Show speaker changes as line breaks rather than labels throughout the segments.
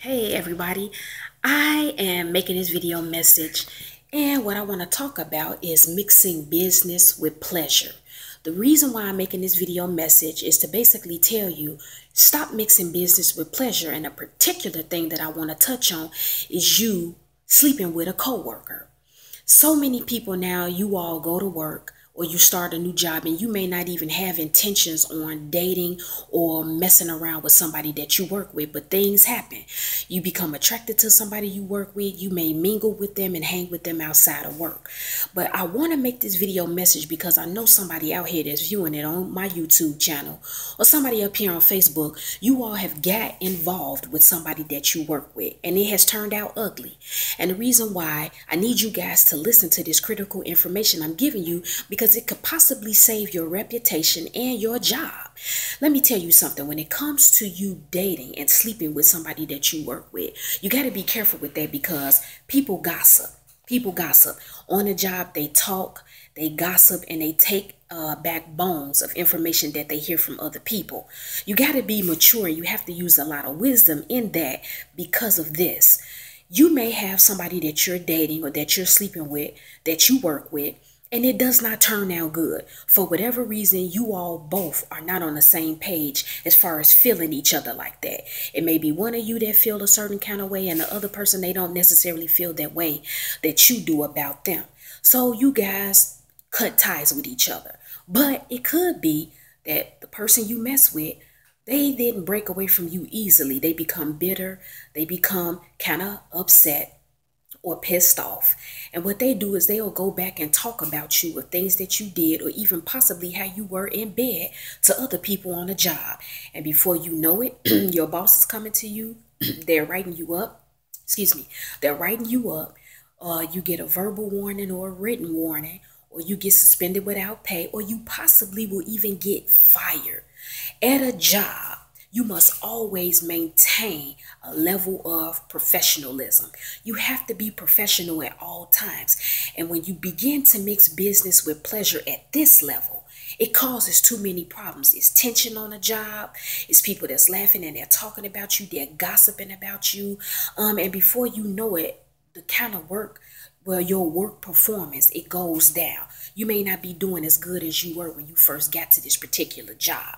Hey everybody, I am making this video message, and what I want to talk about is mixing business with pleasure. The reason why I'm making this video message is to basically tell you stop mixing business with pleasure, and a particular thing that I want to touch on is you sleeping with a coworker. So many people now, you all go to work or you start a new job and you may not even have intentions on dating or messing around with somebody that you work with, but things happen. You become attracted to somebody you work with. You may mingle with them and hang with them outside of work. But I want to make this video message because I know somebody out here that's viewing it on my YouTube channel or somebody up here on Facebook. You all have got involved with somebody that you work with and it has turned out ugly. And the reason why I need you guys to listen to this critical information I'm giving you, because it could possibly save your reputation and your job. Let me tell you something. When it comes to you dating and sleeping with somebody that you work with, you got to be careful with that because people gossip. People gossip. On the job, they talk, they gossip, and they take back bones of information that they hear from other people. You got to be mature and you have to use a lot of wisdom in that because of this. You may have somebody that you're dating or that you're sleeping with, that you work with, and it does not turn out good. For whatever reason, you all both are not on the same page as far as feeling each other like that. It may be one of you that feel a certain kind of way and the other person, they don't necessarily feel that way that you do about them. So you guys cut ties with each other. But it could be that the person you mess with, they didn't break away from you easily. They become bitter. They become kind of upset or pissed off. And what they do is they'll go back and talk about you or things that you did or even possibly how you were in bed to other people on the job. And before you know it, your boss is coming to you. They're writing you up. Excuse me. They're writing you up. You get a verbal warning or a written warning, or you get suspended without pay, or you possibly will even get fired. At a job, you must always maintain a level of professionalism. You have to be professional at all times. And when you begin to mix business with pleasure at this level, it causes too many problems. It's tension on the job. It's people that's laughing and they're talking about you. They're gossiping about you. And before you know it, the kind of work, well, your work performance, it goes down. You may not be doing as good as you were when you first got to this particular job.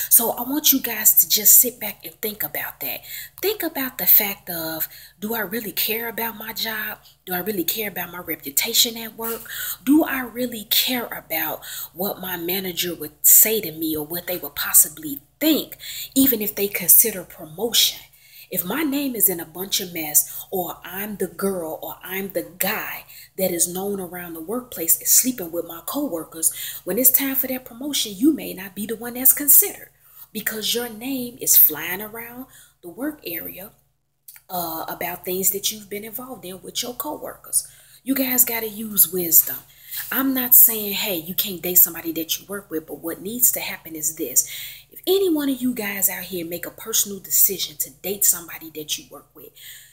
So I want you guys to just sit back and think about that. Think about the fact of, do I really care about my job? Do I really care about my reputation at work? Do I really care about what my manager would say to me or what they would possibly think, even if they consider promotion? If my name is in a bunch of mess, or I'm the girl or I'm the guy that is known around the workplace as sleeping with my coworkers, when it's time for that promotion, you may not be the one that's considered because your name is flying around the work area about things that you've been involved in with your coworkers. You guys got to use wisdom. I'm not saying, hey, you can't date somebody that you work with, but what needs to happen is this. If any one of you guys out here make a personal decision to date somebody that you work with,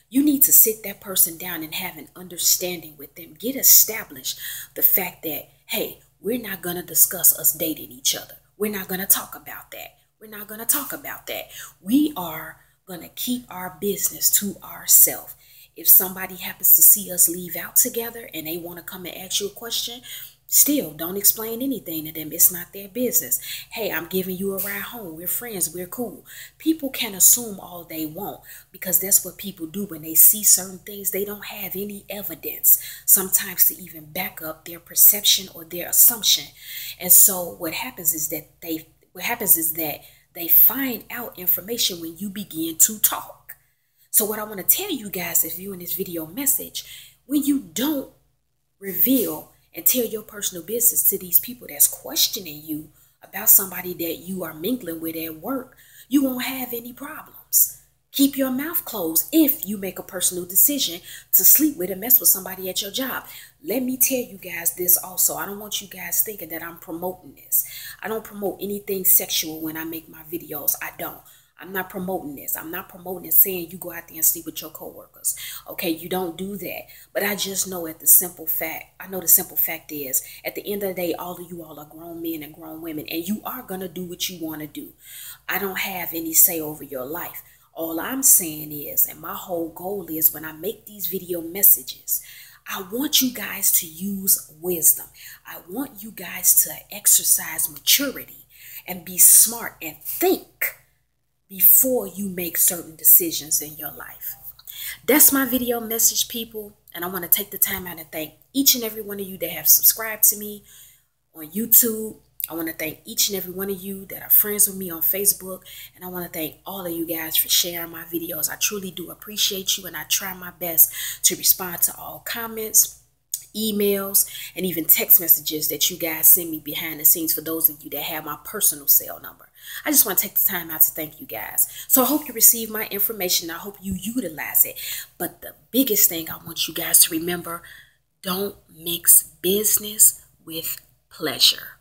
you need to sit that person down and have an understanding with them. Get established the fact that, hey, we're not going to discuss us dating each other. We're not going to talk about that. We're not going to talk about that. We are going to keep our business to ourselves. If somebody happens to see us leave out together and they want to come and ask you a question, still don't explain anything to them. It's not their business. Hey, I'm giving you a ride home. We're friends. We're cool. People can assume all they want because that's what people do when they see certain things. They don't have any evidence sometimes to even back up their perception or their assumption. And so what happens is that they find out information when you begin to talk. So what I want to tell you guys is viewing this video message, when you don't reveal and tell your personal business to these people that's questioning you about somebody that you are mingling with at work, you won't have any problems. Keep your mouth closed if you make a personal decision to sleep with and mess with somebody at your job. Let me tell you guys this also. I don't want you guys thinking that I'm promoting this. I don't promote anything sexual when I make my videos. I don't. I'm not promoting this. I'm not promoting and saying you go out there and sleep with your coworkers. Okay, you don't do that. But I just know the simple fact is, at the end of the day, all of you all are grown men and grown women, and you are going to do what you want to do. I don't have any say over your life. All I'm saying is, and my whole goal is, when I make these video messages, I want you guys to use wisdom. I want you guys to exercise maturity and be smart and think before you make certain decisions in your life. That's my video message, people. And I want to take the time out and thank each and every one of you that have subscribed to me on YouTube. I want to thank each and every one of you that are friends with me on Facebook. And I want to thank all of you guys for sharing my videos. I truly do appreciate you, and I try my best to respond to all comments, emails, and even text messages that you guys send me behind the scenes, for those of you that have my personal cell number. I just want to take the time out to thank you guys. So I hope you receive my information. I hope you utilize it. But the biggest thing I want you guys to remember, don't mix business with pleasure.